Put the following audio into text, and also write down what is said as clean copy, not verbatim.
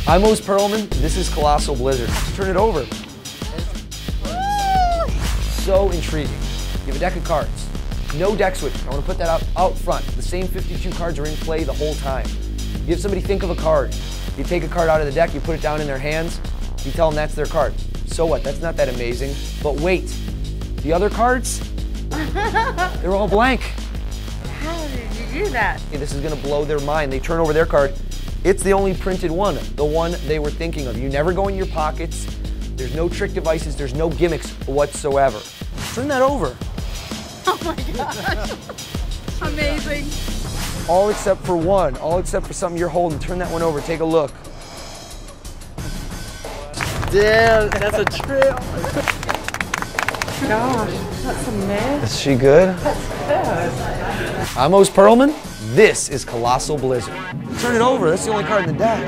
I'm Oz Perlman, this is Colossal Blizzard. Turn it over. So intriguing. You have a deck of cards. No deck switching. I want to put that out front. The same 52 cards are in play the whole time. You have somebody think of a card. You take a card out of the deck, you put it down in their hands, you tell them that's their card. So what? That's not that amazing. But wait, the other cards? They're all blank. How did you do that? Okay, this is going to blow their mind. They turn over their card. It's the only printed one, the one they were thinking of. You never go in your pockets. There's no trick devices. There's no gimmicks whatsoever. Turn that over. Oh my gosh. Amazing. All except for one. All except for something you're holding. Turn that one over. Take a look. Damn, that's a trail. Gosh, that's a mess. Is she good? That's good. I'm Oz Perlman. This is Colossal Blizzard. Turn it over. That's the only card in the deck.